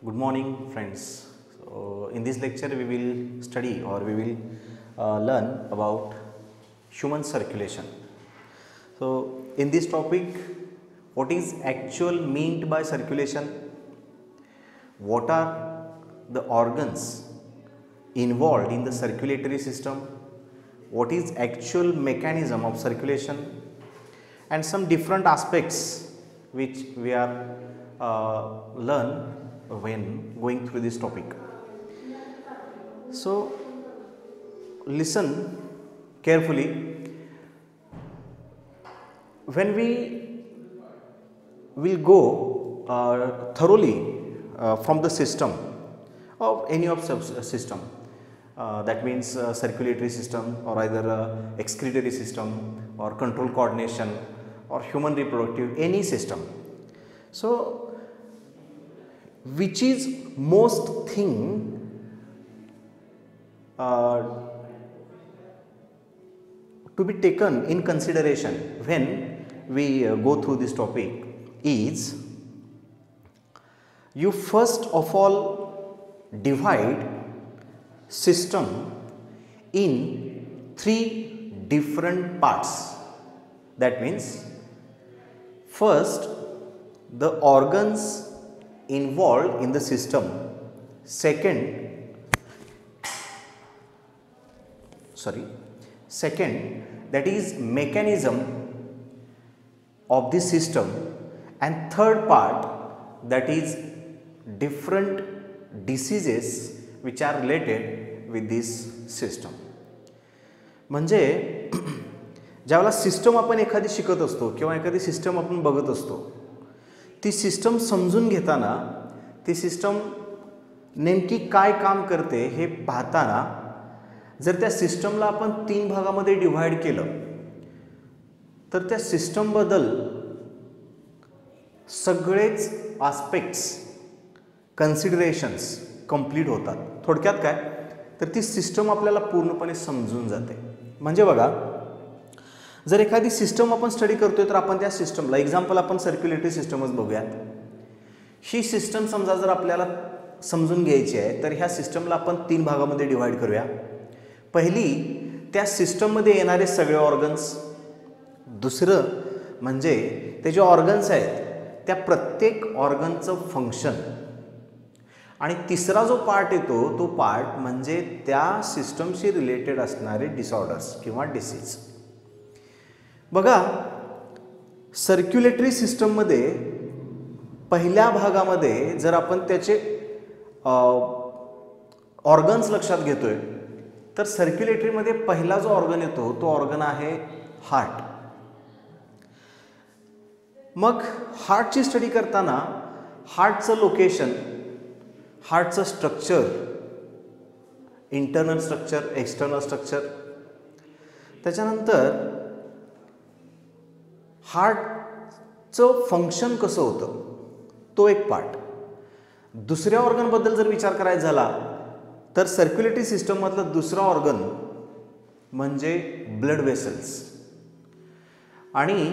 Good morning, friends. So, in this lecture, we will study or we will learn about human circulation. So, in this topic, what is actual meant by circulation? What are the organs involved in the circulatory system? What is actual mechanism of circulation? And some different aspects which we are learn when going through this topic. So, listen carefully. When we will go thoroughly from the system of any of system, that means circulatory system or either excretory system or control coordination or human reproductive, any system. So, which is most thing to be taken in consideration when we go through this topic is, you first of all divide system in three different parts. That means first the organs involved in the system, second that is mechanism of the system, and third part that is different diseases which are related with this system. म्हणजे ज्यावेळेला system आपण एखादी शिकत असतो किंवा एखादी system आपण बघत असतो, ती सिस्टम समजून घेताना ती सिस्टम नेमकी काय काम करते हे पाहताना जर त्या सिस्टमला आपण तीन भागामध्ये डिवाइड केलं तर त्या सिस्टमबद्दल सगळेच आस्पेक्ट्स कन्सिडरेशन्स कंप्लीट होतात. थोडक्यात काय तर ती सिस्टम आपल्याला पूर्णपणे समजून जाते. म्हणजे बघा, जर एखादी सिस्टम आपण स्टडी करतोय तर आपण त्या सिस्टमला एक्झाम्पल आपण सर्क्युलेटरी सिस्टमच बघूयात. ही सिस्टम समजा जर आपल्याला समजून घ्यायची आहे तर ह्या सिस्टमला आपण तीन भागामध्ये डिवाइड करूया. पहिली, त्या सिस्टममध्ये येणारे सगळे ऑर्गन्स. दुसरं म्हणजे ते जे ऑर्गन्स आहेत त्या प्रत्येक ऑर्गनचं फंक्शन. आणि तिसरा जो पार्ट येतो तो पार्ट म्हणजे त्या सिस्टमशी रिलेटेड असणारे डिसऑर्डर्स किंवा डिसीज. बघा, सर्क्युलेटरी सिस्टममध्ये पहिल्या भागामध्ये जर आपण त्याचे ऑर्गन्स लक्षात घेतोय तर सर्क्युलेटरीमध्ये पहिला जो ऑर्गन येतो तो ऑर्गन आहे हार्ट. मग हार्टची स्टडी करताना हार्टचं लोकेशन, हार्टचं structure, internal structure, external structure, त्याच्यानंतर हार्टचं फंक्शन कसं होतं तो एक पार्ट. दुसऱ्या ऑर्गनबद्दल जर विचार करायचा झाला तर सर्क्युलेटरी सिस्टममधलं दुसरा ऑर्गन म्हणजे ब्लड वेसल्स. आणि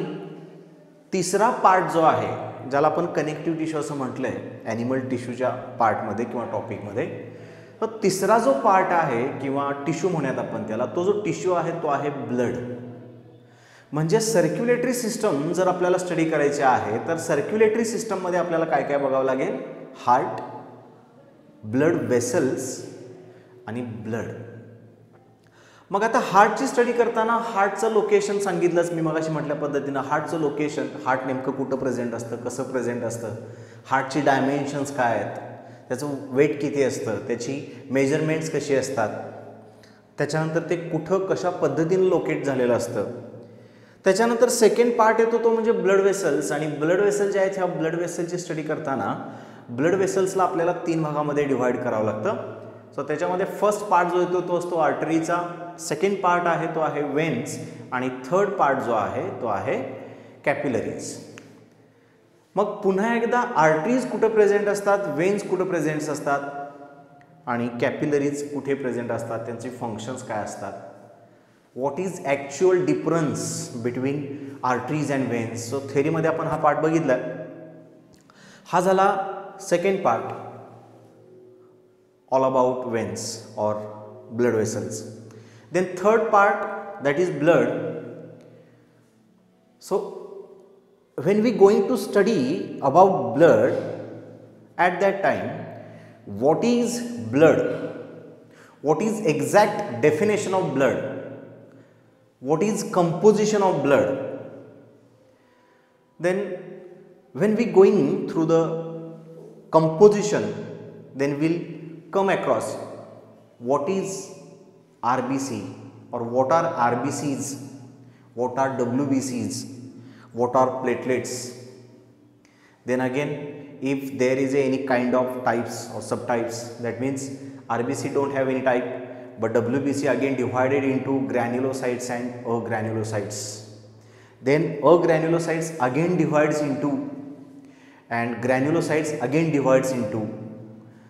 तिसरा पार्ट जो आहे ज्याला आपण कनेक्टिव्ह टिश्यू असं म्हटलं आहे ॲनिमल टिश्यूच्या पार्टमध्ये किंवा टॉपिकमध्ये, तर तिसरा जो पार्ट आहे किंवा टिश्यू म्हणूयात आपण त्याला, तो जो टिश्यू आहे तो आहे ब्लड. म्हणजे सर्क्युलेटरी सिस्टम जर आपल्याला स्टडी करायची आहे तर सर्क्युलेटरी सिस्टममध्ये आपल्याला काय काय बघावं लागेल? हार्ट, ब्लड वेसल्स आणि ब्लड. मग आता हार्टची स्टडी करताना हार्टचं लोकेशन सांगितलंच मी मगाशी म्हटल्या पद्धतीनं. हार्टचं लोकेशन, हार्ट नेमकं कुठं प्रेझेंट असतं, कसं प्रेझेंट असतं, हार्टची डायमेन्शन्स काय आहेत, त्याचं वेट किती असतं, त्याची मेजरमेंट्स कशी असतात, त्याच्यानंतर ते कुठं कशा पद्धतीनं लोकेट झालेलं असतं. त्याच्यानंतर सेकंड पार्ट येतो तो म्हणजे ब्लड वेसल्स. आणि ब्लड वेसल जे आहेत ह्या ब्लड वेसलची स्टडी करताना ब्लड वेसल्सला आपल्याला तीन भागामध्ये डिवाइड करावं लागतं. सो त्याच्यामध्ये फर्स्ट पार्ट जो येतो तो असतो आर्टरीचा, सेकंड पार्ट आहे तो आहे वेन्स, आणि थर्ड पार्ट जो आहे तो आहे कॅपिलरीज. मग पुन्हा एकदा आर्टरीज कुठे प्रेझेंट असतात, वेन्स कुठे प्रेझेंट असतात आणि कॅपिलरीज कुठे प्रेझेंट असतात, त्यांचे फंक्शन्स काय असतात, what is actual difference between arteries and veins. So थेरीमध्ये आपण हा पार्ट बघितला. हा झाला second part. all about veins or blood vessels. Then third part, that is blood. So when we going to study about blood, at that time, what is blood, what is exact definition of blood, what is composition of blood, then when we going through the composition, then we'll come across what is RBC or what are RBCs, what are WBCs, what are platelets. Then again, if there is any kind of types or subtypes, that means RBC don't have any type, but WBC again divided into granulocytes and agranulocytes. Then agranulocytes again divides into, and granulocytes again divides into.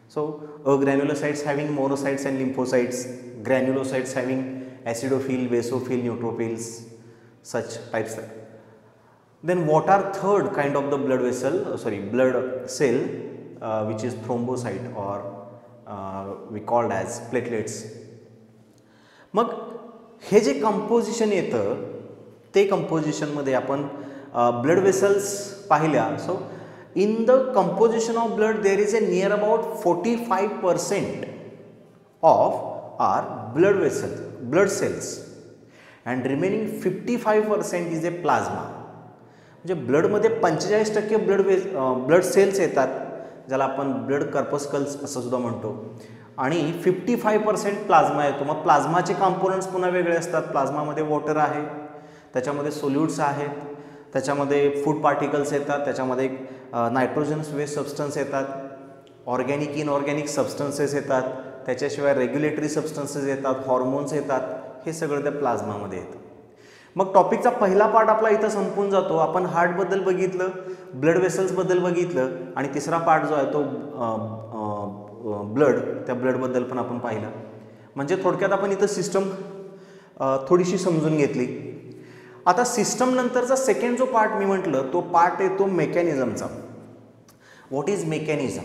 So agranulocytes having monocytes and lymphocytes, granulocytes having acidophil, basophil, neutrophils, such types. Then what are third kind of the blood vessel, blood cell, which is thrombocyte or we called as platelets. मग हे जे composition येतं ते कंपोजिशनमध्ये आपण blood vessels पाहिल्या. So in the composition of blood there is a near about 45% of are blood vessels, blood cells, and remaining 55% is a plasma. म्हणजे ब्लडमध्ये 45% ब्लड सेल्स येतात, ज्याला आपण ब्लड कर्पस्कल्स असं सुद्धा म्हणतो, आणि 55% प्लाझ्मा येतो. मग प्लाझ्माचे कॉम्पोनंट्स पुन्हा वेगळे असतात. प्लाझ्मामध्ये वॉटर आहे, त्याच्यामध्ये सोल्यूट्स आहेत, त्याच्यामध्ये फूड पार्टिकल्स येतात, त्याच्यामध्ये नायट्रोजनस वेस्ट सबस्टन्स येतात, ऑर्गॅनिक इनऑर्गॅनिक सबस्टन्सेस येतात, त्याच्याशिवाय रेग्युलेटरी सबस्टन्सेस येतात, हॉर्मोन्स येतात. हे सगळं त्या प्लाझ्मामध्ये येतं. मग टॉपिकचा पहिला पार्ट आपला इथं संपून जातो. आपण हार्टबद्दल बघितलं, ब्लड वेसल्सबद्दल बघितलं, आणि तिसरा पार्ट जो आहे तो ब्लड, त्या ब्लडबद्दल पण आपण पाहिलं. म्हणजे थोडक्यात आपण इथं सिस्टम थोडीशी समजून घेतली. आता सिस्टम नंतरचा सेकंड जो पार्ट मी म्हटलं, तो पार्ट येतो मेकॅनिझमचा. What is mechanism.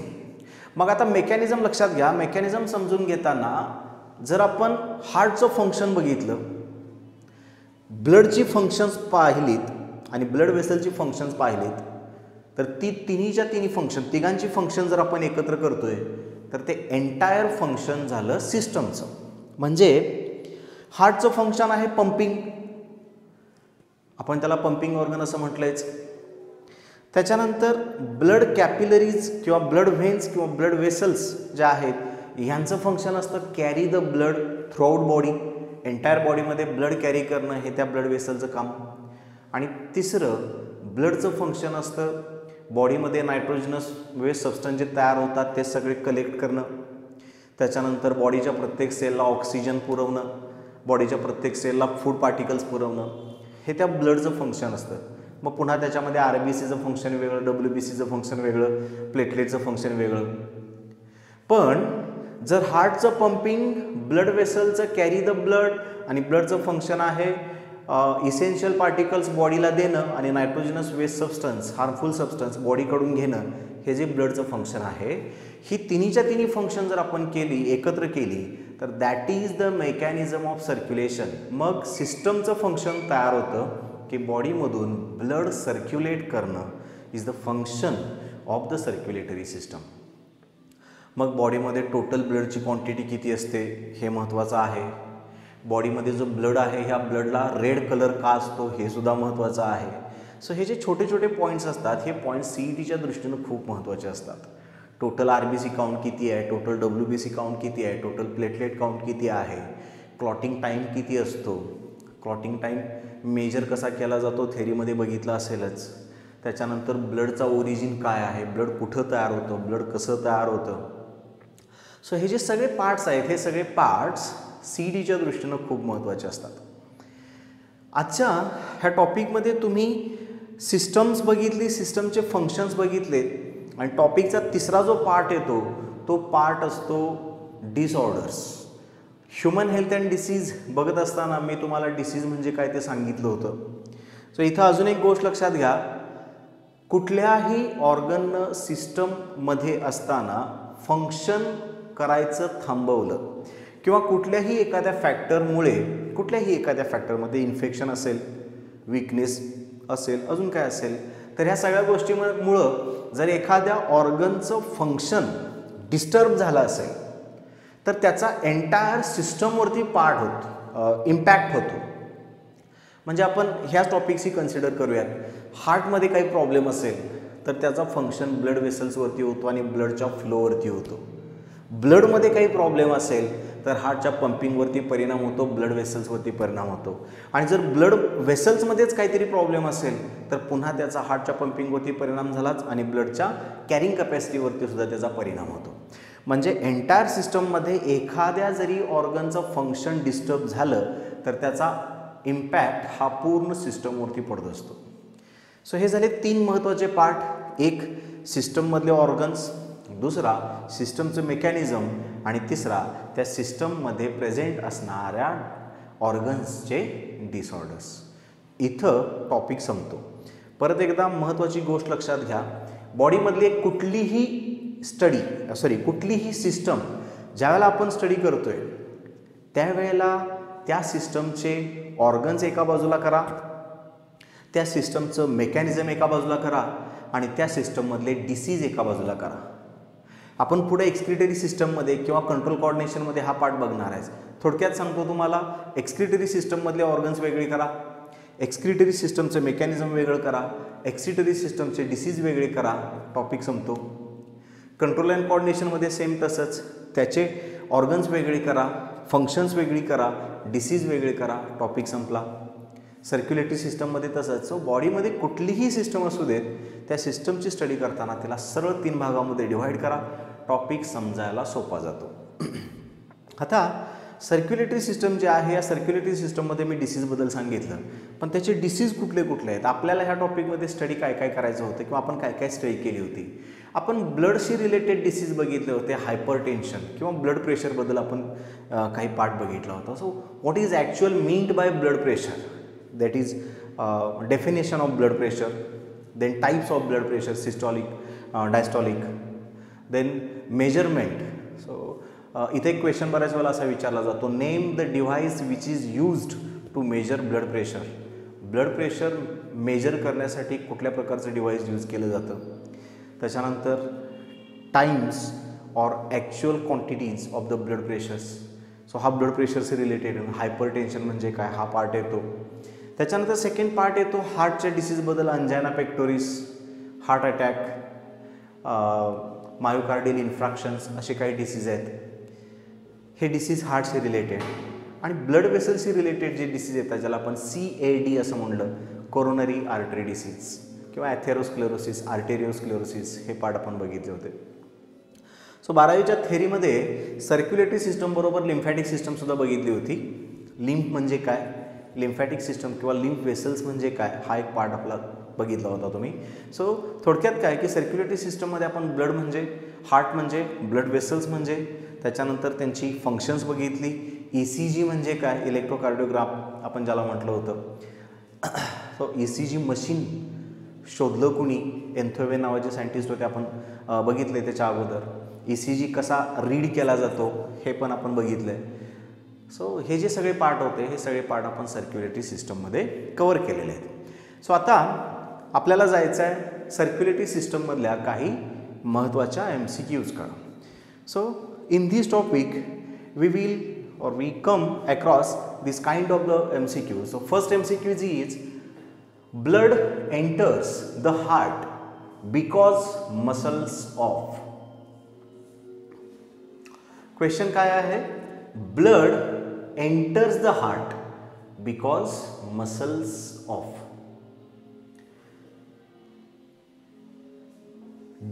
मग आता मेकॅनिझम लक्षात घ्या. मेकॅनिझम समजून घेताना जर आपण हार्टचं फंक्शन बघितलं, ब्लडची फंक्शन्स पाहिलीत आणि ब्लड वेसलची फंक्शन्स पाहिलीत, तर ती तिन्ही फंक्शन, तिघांची फंक्शन जर आपण एकत्र करतोय, तर ते एंटायर फंक्शन झालं सिस्टमचं. म्हणजे हार्टचं फंक्शन आहे पंपिंग, आपण त्याला पंपिंग ऑर्गन असं म्हटलंयच. त्याच्यानंतर ब्लड कॅपिलरीज किंवा ब्लड व्हेन्स किंवा ब्लड वेसल्स ज्या आहेत, ह्यांचं फंक्शन असतं carry the blood throughout body. Entire बॉडीमध्ये ब्लड कॅरी करणं हे त्या ब्लड वेसलचं काम. आणि तिसरं ब्लडचं फंक्शन असतं बॉडीमध्ये नायट्रोजनस वेस्ट सबस्टन्स जे तयार होतात ते सगळे कलेक्ट करणं. त्याच्यानंतर बॉडीच्या प्रत्येक सेलला ऑक्सिजन पुरवणं, बॉडीच्या प्रत्येक सेलला फूड पार्टिकल्स पुरवणं, हे त्या ब्लडचं फंक्शन असतं. मग पुन्हा त्याच्यामध्ये RBCचं फंक्शन वेगळं, WBCचं फंक्शन वेगळं, प्लेटलेटचं फंक्शन वेगळं. पण जर हार्टचं पंपिंग, ब्लड वेसलचं कॅरी द ब्लड, आणि ब्लडचं फंक्शन आहे इसेन्शियल पार्टिकल्स बॉडीला देणं आणि nitrogenous waste substance, harmful substance बॉडीकडून घेणं, हे जे ब्लडचं फंक्शन आहे, ही तिन्ही फंक्शन जर आपण केली, एकत्र केली, तर that is the mechanism of circulation. मग सिस्टमचं फंक्शन तयार होतं की बॉडीमधून ब्लड सर्क्युलेट करणं is the function of the circulatory system. मग बॉडीमध्ये टोटल ब्लडची क्वांटिटी किती असते हे महत्त्वाचं आहे. बॉडीमध्ये जो ब्लड आहे, ह्या ब्लडला रेड कलर का असतो हे सुद्धा महत्त्वाचं आहे. सो हे जे छोटे छोटे पॉईंट्स असतात, हे पॉईंट्स CETच्या दृष्टीनं खूप महत्त्वाचे असतात. टोटल RBC काउंट किती आहे, टोटल WBC काउंट किती आहे, टोटल प्लेटलेट काउंट किती आहे, क्लॉटिंग टाईम किती असतो, क्लॉटिंग टाईम मेजर कसा केला जातो थेरीमध्ये बघितलं असेलच. त्याच्यानंतर ब्लडचा ओरिजिन काय आहे, ब्लड कुठं तयार होतं, ब्लड कसं तयार होतं. सो हे जे सगळे पार्ट्स आहेत, हे सगळे पार्ट्स CETच्या दृष्टीनं खूप महत्त्वाचे असतात. आजच्या ह्या टॉपिकमध्ये तुम्ही सिस्टम्स बघितली, सिस्टमचे फंक्शन्स बघितले, आणि टॉपिकचा तिसरा जो पार्ट येतो तो पार्ट असतो disorders. Human health and disease बघत असताना मी तुम्हाला डिसीज म्हणजे काय ते सांगितलं होतं. सो इथं अजून एक गोष्ट लक्षात घ्या, कुठल्याही ऑर्गन सिस्टममध्ये असताना फंक्शन करायचं थांबवलं किंवा कुठल्याही एखाद्या फॅक्टरमध्ये इन्फेक्शन असेल, विकनेस असेल, अजून काय असेल, तर ह्या सगळ्या गोष्टीमुळं जर एखाद्या ऑर्गनचं फंक्शन डिस्टर्ब झालं असेल तर त्याचा एंटायर सिस्टमवरती इम्पॅक्ट होतो. म्हणजे आपण ह्याच टॉपिक्सही कन्सिडर करूयात. हार्टमध्ये काही प्रॉब्लेम असेल तर त्याचा फंक्शन ब्लड वेसल्सवरती होतो आणि ब्लडच्या फ्लोवरती होतो. ब्लडमध्ये काही प्रॉब्लेम असेल तर हार्टच्या पंपिंगवरती परिणाम होतो, ब्लड वेसल्सवरती परिणाम होतो. आणि जर ब्लड वेसल्समध्येच काहीतरी प्रॉब्लेम असेल तर पुन्हा त्याचा हार्टच्या पंपिंगवरती परिणाम झालाच आणि ब्लडच्या कॅरिंग कॅपॅसिटीवरती सुद्धा त्याचा परिणाम होतो. म्हणजे एंटायर सिस्टममध्ये एखाद्या जरी ऑर्गनचं फंक्शन डिस्टर्ब झालं तर त्याचा इम्पॅक्ट हा पूर्ण सिस्टमवरती पडत असतो. सो हे झाले 3 महत्त्वाचे पार्ट. एक सिस्टममधले ऑर्गन्स, दुसरा सिस्टमचं मेकॅनिझम आणि तिसरा त्या सिस्टममध्ये प्रेझेंट असणाऱ्या ऑर्गन्सचे डिसऑर्डर्स. इथं टॉपिक संपतो. परत एकदा महत्त्वाची गोष्ट लक्षात घ्या, बॉडीमधली कुठलीही सिस्टम ज्यावेळेला आपण स्टडी करतोय त्यावेळेला त्या सिस्टमचे ऑर्गन्स एका बाजूला करा, त्या सिस्टमचं मेकॅनिझम एका बाजूला करा आणि त्या सिस्टममधले डिसीज एका बाजूला करा. आपण पुढे एक्सक्रिटरी सिस्टममध्ये किंवा कंट्रोल कोऑर्डिनेशनमध्ये हा पार्ट बघणार आहे. थोडक्यात सांगतो तुम्हाला, एक्सक्रिटरी सिस्टममधले ऑर्गन्स वेगळे करा, एक्सक्रिटरी सिस्टमचं मेकॅनिझम वेगळं करा, एक्सक्रिटरी सिस्टमचे डिसीज वेगळे करा, टॉपिक संपतो. कंट्रोल अँड कोऑर्डिनेशनमध्ये सेम तसंच, त्याचे ऑर्गन्स वेगळे करा, फंक्शन्स वेगळी करा, डिसीज वेगळे करा, टॉपिक संपला. सर्क्युलेटरी सिस्टममध्ये तसंच. सो बॉडीमध्ये कुठलीही सिस्टम असू देत, त्या सिस्टमची स्टडी करताना त्याला सरळ 3 भागामध्ये डिव्हाइड करा, टॉपिक समजायला सोपा जातो. आता सर्क्युलेटरी सिस्टम जे आहे, या सर्क्युलेटरी सिस्टममध्ये मी डिसीजबद्दल सांगितलं, पण त्याचे डिसीज कुठले आहेत आपल्याला ह्या टॉपिकमध्ये स्टडी काय करायचं होतं किंवा आपण काय स्टडी केली होती. आपण ब्लडशी रिलेटेड डिसीज बघितले होते, हायपरटेन्शन किंवा ब्लड प्रेशरबद्दल आपण काही पार्ट बघितला होता. So what is actual meant by blood pressure, that is definition of blood pressure, then types of blood pressure, systolic, diastolic, then measurement. So इथे एक क्वेश्चन बऱ्याच वेळेला असा विचारला जातो, name the device which is used to measure blood pressure. Blood pressure measure करण्यासाठी कुठल्या प्रकारचं डिव्हाइस यूज केलं जातं. त्याच्यानंतर times or actual quantities of the blood pressures. So हा ब्लड प्रेशरशी रिलेटेड. हायपरटेन्शन म्हणजे काय, हा पार्ट येतो. त्याच्यानंतर सेकंड पार्ट येतो हार्टच्या डिसीजबद्दल, अंजायना पेक्टोरिस, हार्ट अटॅक, मायोकार्डियल इन्फ्रॅक्शन्स, असे काही डिसीज आहेत. हे डिसीज हार्टशी रिलेटेड. आणि ब्लड वेसलशी रिलेटेड जे डिसीज येतात ज्याला आपण CAD असं म्हणलं, कोरोनरी आर्टरी डिसीज किंवा ॲथेरोस्क्लेरोसिस, आर्टेरिओस्क्लेरोसिस, हे पार्ट आपण बघितले होते. सो 12वीच्या थेरीमध्ये सर्क्युलेटरी सिस्टम बरोबर लिम्फॅटिक सिस्टमसुद्धा बघितली होती. लिम्फ म्हणजे काय, लिम्फॅटिक सिस्टम किंवा लिम्फ वेसल्स म्हणजे काय, हा एक पार्ट आपला बघितला होता तुम्ही. सो थोडक्यात काय की सर्क्युलेटरी सिस्टममध्ये आपण ब्लड म्हणजे, हार्ट म्हणजे, ब्लड वेसल्स म्हणजे, त्याच्यानंतर त्यांची फंक्शन्स बघितली. ECG म्हणजे काय, इलेक्ट्रोकार्डिओग्राफ आपण ज्याला म्हटलं होतं. सो ECG मशीन शोधलं कुणी, एन्थोवे नावाचे सायंटिस्ट होते, आपण बघितले त्याच्या अगोदर. ECG कसा रीड केला जातो हे पण आपण बघितलं आहे. सो हे जे सगळे पार्ट होते, हे सगळे पार्ट आपण सर्क्युलेटरी सिस्टममध्ये कवर केलेले आहेत. सो आता आपल्याला जायचं आहे सर्क्युलेटरी सिस्टममधल्या काही महत्त्वाच्या MCQs कडे. So in this topic we come across this kind of the MCQ. So first MCQ is blood enters the heart because muscles of. Question काय आहे, blood enters the heart because muscles of.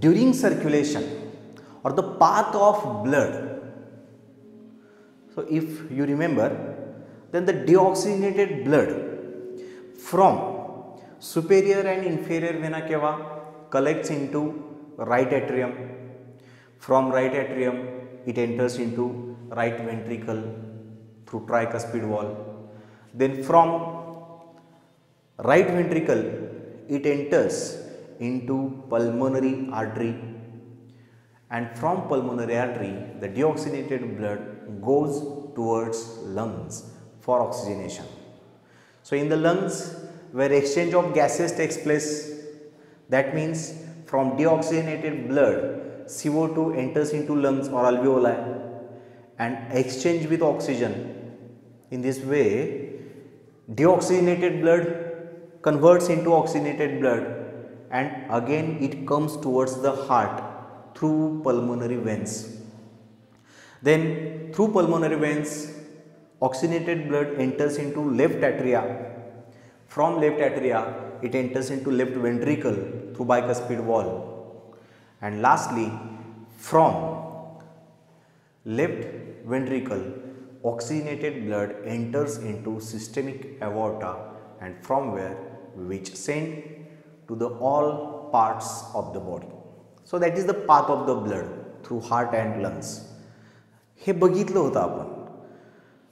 During circulation or the path of blood. So if you remember, then the deoxygenated blood from superior and inferior vena cava collects into right atrium. From right atrium it enters into right ventricle through tricuspid wall. Then from right ventricle it enters into pulmonary artery and from pulmonary artery the deoxygenated blood goes towards lungs for oxygenation. So in the lungs where exchange of gases takes place, that means from deoxygenated blood CO2 enters into lungs or alveoli and exchange with oxygen. In this way deoxygenated blood converts into oxygenated blood and again it comes towards the heart through pulmonary veins. Then through pulmonary veins oxygenated blood enters into left atria. From left atria it enters into left ventricle through bicuspid wall, and lastly from left ventricle oxygenated blood enters into systemic aorta, and from where which send to the all parts of the body. So that is the path of the blood through heart and lungs. हे बघितलं होतं आपण.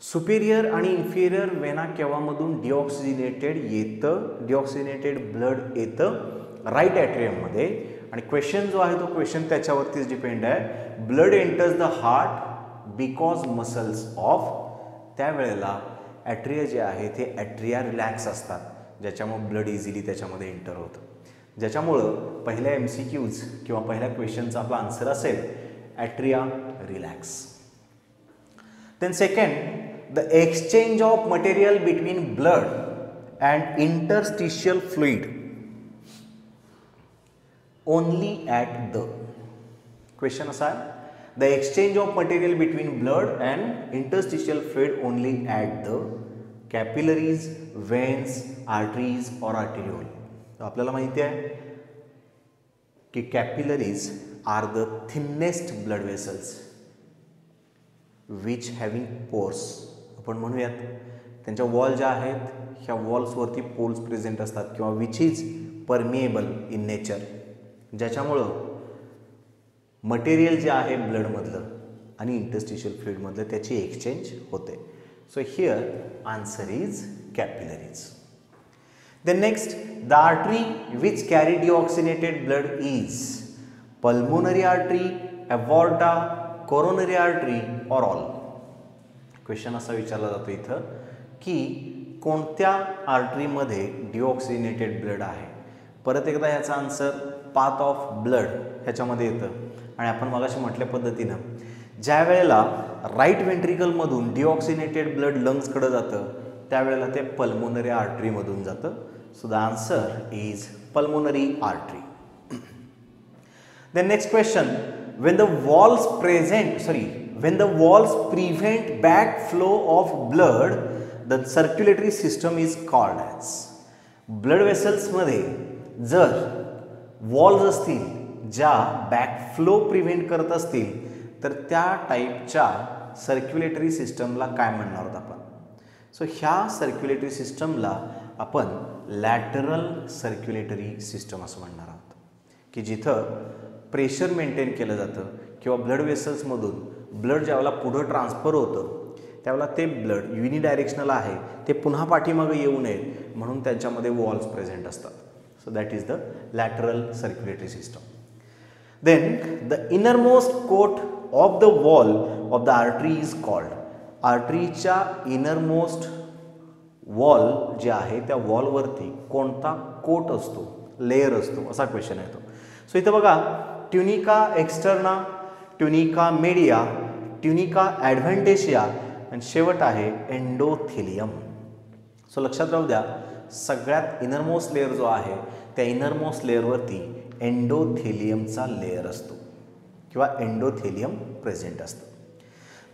Superior आणि inferior vena केव्हामधून deoxygenated येतं, deoxygenated blood येतं right ॲट्रियममध्ये, आणि question जो आहे तो क्वेश्चन त्याच्यावरतीच डिपेंड आहे. Blood enters the heart because muscles of, त्यावेळेला ॲट्रिया जे आहे ते ॲट्रिया रिलॅक्स असतात, ज्याच्यामुळे ब्लड इझिली त्याच्यामध्ये एंटर होतं. ज्याच्यामुळं पहिल्या MCQs किंवा पहिल्या क्वेश्चनचा आपला आन्सर असेल atria relax. Then second, the exchange of material between blood and interstitial fluid only at the, question असा आहे, the exchange of material between blood and interstitial fluid only at the capillaries, veins, arteries or arteriole. आपल्याला माहिती आहे की capillaries are the thinnest blood vessels which having pores. आपण म्हणूयात त्यांच्या wall ज्या आहेत ह्या वॉल्सवरती पोल्स प्रेझेंट असतात किंवा which is permeable in nature, ज्याच्यामुळं मटेरियल जे आहे ब्लडमधलं आणि इंटरस्टिशियल फ्लुइडमधलं त्याची एक्सचेंज होते. So here answer is capillaries. Then next, the artery which carry deoxygenated blood is pulmonary artery, aorta, coronary artery or all. Question असा विचारला जातो इथं की कोणत्या आर्टरीमध्ये डिऑक्सिजनेटेड ब्लड आहे. परत एकदा ह्याचा आन्सर पाथ ऑफ ब्लड ह्याच्यामध्ये येतं, आणि आपण मगाशी म्हटल्या पद्धतीनं ज्या वेळेला राईट व्हेंट्रिकलमधून डिऑक्सिजनेटेड ब्लड लंग्सकडे जातं त्यावेळेला ते पल्मोनरी आर्टरीमधून जातं. So the answer is pulmonary artery. The next question, when the walls prevent backflow of blood, the circulatory system is called as. Blood vessels मध्ये जर वॉल्स असतील ज्या बॅकफ्लो प्रिव्हेंट करत असतील तर त्या टाईपच्या सर्क्युलेटरी सिस्टमला काय म्हणणार आहोत आपण. सो ह्या सर्क्युलेटरी सिस्टमला आपण लॅटरल सर्क्युलेटरी सिस्टम असं म्हणणार आहोत, की जिथं प्रेशर मेंटेन केलं जातं किंवा ब्लड वेसल्समधून ब्लड ज्यावेळेला पुढं ट्रान्सफर होतं त्यावेळेला ते ब्लड युनिडायरेक्शनल आहे ते पुन्हा पाठीमागं येऊ नये म्हणून त्यांच्यामध्ये वॉल्स प्रेझेंट असतात. So that is the lateral circulatory system. Then the innermost coat of the wall of the artery is called. आर्टरीच्या इनरमोस्ट वॉल जे आहे त्या वॉलवरती कोणता कोट असतो, लेयर असतो, असा क्वेश्चन येतो. सो इथं बघा tunica externa, tunica media, tunica adventitia आणि शेवट आहे एंडोथेलियम. सो लक्षात राहू द्या सगळ्यात इनरमोस्ट लेयर जो आहे त्या इनरमोस्ट लेयरवरती एंडोथेलियमचा लेयर असतो किंवा एंडोथेलियम प्रेझेंट असतं.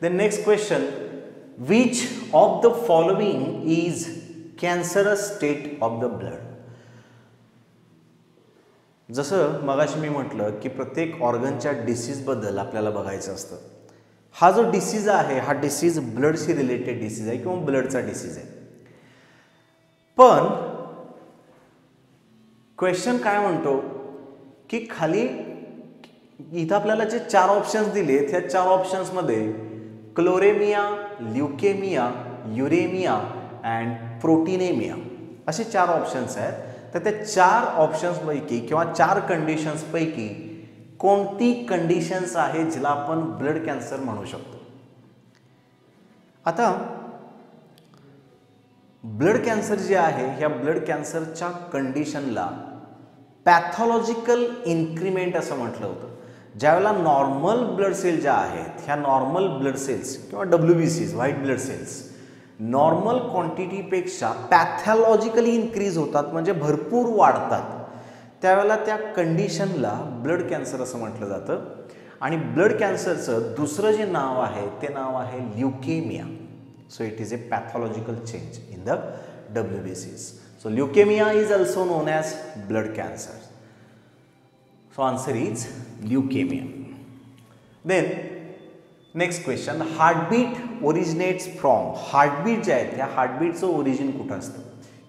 Then next question, which of the following is cancerous state of the blood. जसं मगाशी मी म्हटलं की प्रत्येक ऑर्गनच्या डिसीजबद्दल आपल्याला बघायचं असतं. हा जो डिसीज आहे हा डिसीज ब्लडशी रिलेटेड डिसीज आहे किंवा ब्लडचा डिसीज आहे. पण क्वेश्चन काय म्हणतो की खाली इथं आपल्याला जे 4 ऑप्शन्स दिलेत ह्या 4 ऑप्शन्समध्ये क्लोरेमिया, ल्युकेमिया, युरेमिया अँड प्रोटीनेमिया असे 4 ऑप्शन्स आहेत. तर त्या 4 ऑप्शन्सपैकी किंवा 4 कंडिशन्सपैकी कोणती कंडिशन्स आहे जिला आपण ब्लड कॅन्सर म्हणू शकतो. आता ब्लड कॅन्सर जे आहे ह्या ब्लड कॅन्सरच्या कंडिशनला पॅथॉलॉजिकल इन्क्रीमेंट असं म्हटलं होतं. ज्यावेळेला नॉर्मल ब्लड सेल ज्या आहेत ह्या नॉर्मल ब्लड सेल्स किंवा WBCs white blood cells normal क्वांटिटीपेक्षा पॅथॉलॉजिकली इन्क्रीज होतात म्हणजे भरपूर वाढतात, त्यावेळेला त्या कंडिशनला ब्लड कॅन्सर असं म्हटलं जातं. आणि ब्लड कॅन्सरचं दुसरं जे नाव आहे ते नाव आहे leukaemia. So it is a pathological change in the WBCs. So leukemia is also known as blood cancer. So answer is leukemia. Then next question, heartbeat originates from. heartbeat जे आहे त्या हार्टबीटचं ओरिजिन कुठं असतं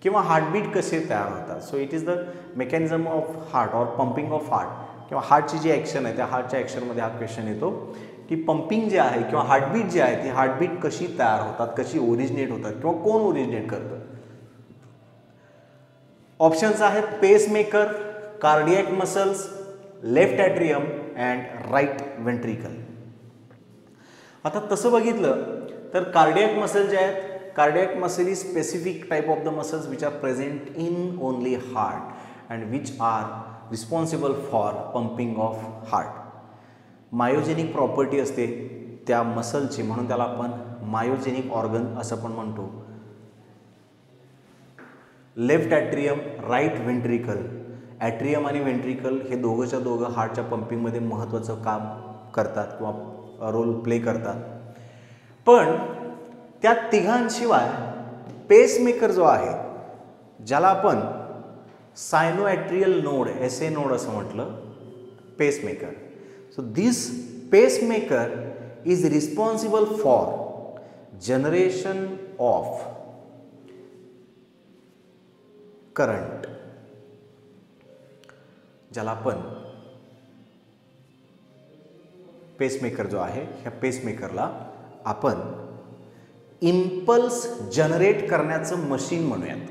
किंवा हार्टबीट कसे तयार होतात. So it is the mechanism of heart or pumping of heart किंवा हार्टची जी ॲक्शन आहे त्या हार्टच्या ॲक्शनमध्ये हा क्वेश्चन येतो की पंपिंग जे आहे किंवा हार्टबीट जे आहे ती हार्टबीट कशी तयार होतात, कशी ओरिजिनेट होतात किंवा कोण ओरिजिनेट करतं. ऑप्शन्स आहेत pacemaker, cardiac muscles, left atrium and right ventricle. आता तसं बघितलं तर कार्डियक मसल जे आहेत, cardiac muscle is specific type of the muscles which are present in only heart and which are responsible for pumping of heart. Myogenic property असते त्या मसलची म्हणून त्याला आपण मायोजेनिक ऑर्गन असं पण म्हणतो. Left atrium, right ventricle. Atrium आणि ventricle हे दोघंच्या दोघं हार्टच्या पंपिंगमध्ये महत्त्वाचं काम करतात किंवा रोल प्ले करतात. पण त्या तिघांशिवाय पेसमेकर जो आहे ज्याला आपण सायनोॲट्रियल नोड SA नोड असं म्हटलं pacemaker. So this pacemaker is responsible for generation of current, ज्याला आपण पेसमेकर जो आहे ह्या पेसमेकरला आपण इम्पल्स जनरेट करण्याचं मशीन म्हणूयात.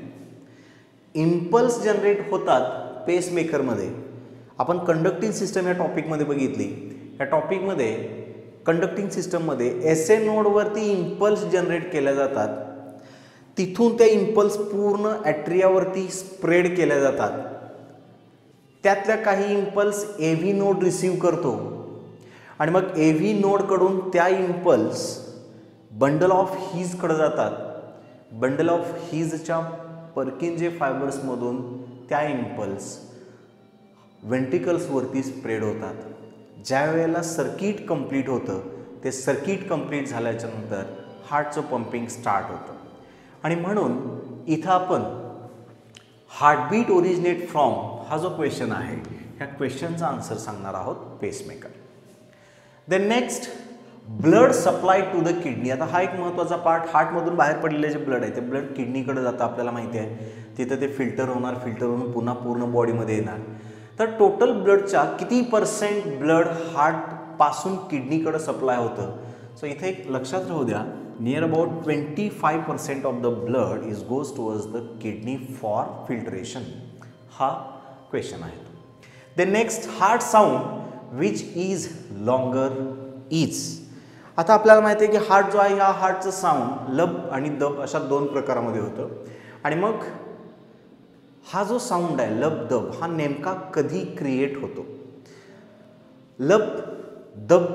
इम्पल्स जनरेट होतात पेसमेकरमध्ये. आपण कंडक्टिंग सिस्टम या टॉपिकमध्ये बघितली. या टॉपिकमध्ये कंडक्टिंग सिस्टममध्ये SA नोडवरती इम्पल्स जनरेट केल्या जातात, तिथून त्या इम्पल्स पूर्ण ॲट्रियावरती स्प्रेड केल्या जातात. त्यातल्या काही इम्पल्स AV नोड रिसीव करतो आणि मग AV नोडकडून त्या इम्पल्स बंडल ऑफ हीजकडे जातात. बंडल ऑफ हीजच्या पर्किंजे फायबर्समधून त्या इम्पल्स वेंट्रिकल्सवरती स्प्रेड होतात. ज्या वेळेला सर्किट कंप्लीट होतं ते सर्किट कंप्लीट झाल्याच्यानंतर हार्टचं पंपिंग स्टार्ट होतं. आणि म्हणून इथं आपण हार्टबीट ओरिजिनेट फ्रॉम हा जो क्वेश्चन आहे ह्या क्वेश्चनचा आन्सर सांगणार आहोत pacemaker. Then next, blood supply to the kidney. आता हा एक महत्त्वाचा पार्ट. हार्टमधून बाहेर पडलेले जे ब्लड आहे ते ब्लड किडनीकडे जातं आपल्याला माहिती आहे. तिथं ते फिल्टर होणार, फिल्टर होऊन पुन्हा पूर्ण बॉडीमध्ये येणार. तर टोटल ब्लडच्या किती % ब्लड हार्टपासून किडनीकडे सप्लाय होतं. सो इथे एक लक्षात राहू द्या, near about 25% of the blood is goes towards the kidney for filtration. हा क्वेश्चन आहे. The next, heart sound which is longer is. आता आपल्याला माहिती आहे की हार्ट जो आहे ह्या हार्टचं साऊंड लब आणि दब अशा 2 प्रकारामध्ये होतं. आणि मग हा जो साऊंड आहे लब दब हा नेमका कधी क्रिएट होतो. लब दब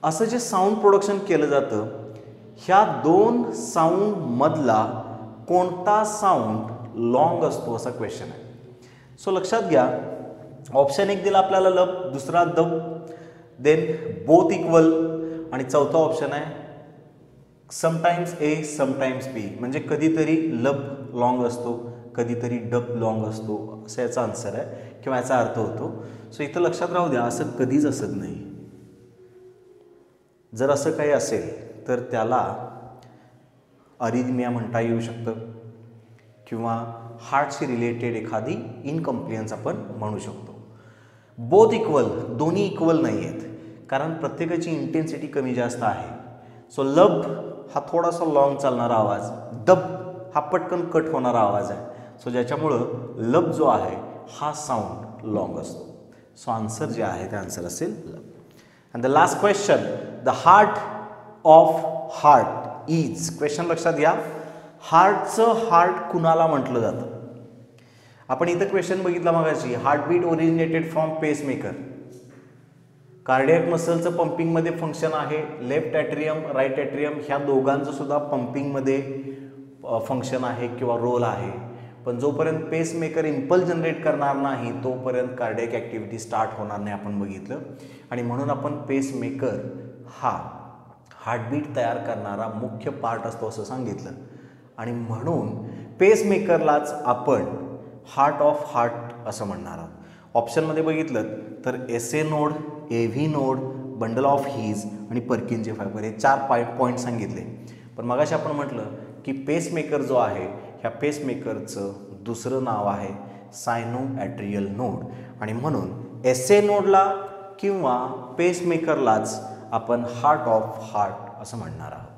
असं जे साऊंड प्रोडक्शन केलं जातं ह्या 2 साऊंडमधला कोणता साऊंड लॉंग असतो असा क्वेश्चन आहे. सो लक्षात घ्या, ऑप्शन 1 दिला आपल्याला लब, दुसरा दब, देन बोथ इक्वल आणि चौथा ऑप्शन आहे समटाइम्स A समटाइम्स B. म्हणजे कधीतरी लब लॉंग असतो, कधीतरी डब लॉंग असतो असं याचा आन्सर आहे किंवा याचा अर्थ होतो. सो इथं लक्षात राहू द्या, असं कधीच असत नाही. जर असं काही असेल तर त्याला अरिथमिया म्हणता येऊ शकतं किंवा हार्टशी रिलेटेड एखादी इनकम्प्लियन्स आपण म्हणू शकतो. बोथ इक्वल, दोन्ही इक्वल नाही आहेत कारण प्रत्येकाची इंटेन्सिटी कमी जास्त आहे. सो लब हा थोडासा लॉंग चालणारा आवाज, दब हा पटकन कट होणारा आवाज आहे. सो ज्याच्यामुळं लब जो आहे हा साऊंड लॉंग असतो. सो आन्सर जे आहे ते आन्सर असेल and the last question, the heart of heart is, question लक्षात घ्या, हार्टचं हार्ट कुणाला म्हटलं जातं? आपण इथं क्वेश्चन बघितला मगाशी, heartbeat originated from pacemaker. Cardiac मसलचं पंपिंगमध्ये फंक्शन आहे, लेफ्ट ॲट्रियम राईट ॲट्रियम ह्या दोघांचं सुद्धा पंपिंगमध्ये फंक्शन आहे किंवा रोल आहे. पण जोपर्यंत पेसमेकर इम्पल्स जनरेट करणार नाही तोपर्यंत कार्डियक ॲक्टिव्हिटी स्टार्ट होणार नाही आपण बघितलं. आणि म्हणून आपण पेसमेकर हा हार्टबीट तयार करणारा मुख्य पार्ट असतो असं सांगितलं. आणि म्हणून पेसमेकरलाच आपण हार्ट ऑफ हार्ट असं म्हणणार आहोत. ऑप्शनमध्ये बघितलं तर SA node, AV node, bundle of His आणि पर्किन्सचे फायबर हे 4 पॉईंट सांगितले. पण मगाशी आपण म्हटलं की पेसमेकर जो आहे ह्या पेसमेकरचं दुसरं नाव आहे सायनोॲट्रियल नोड. आणि म्हणून SA नोडला किंवा पेसमेकरलाच आपण हार्ट ऑफ हार्ट असं म्हणणार आहोत.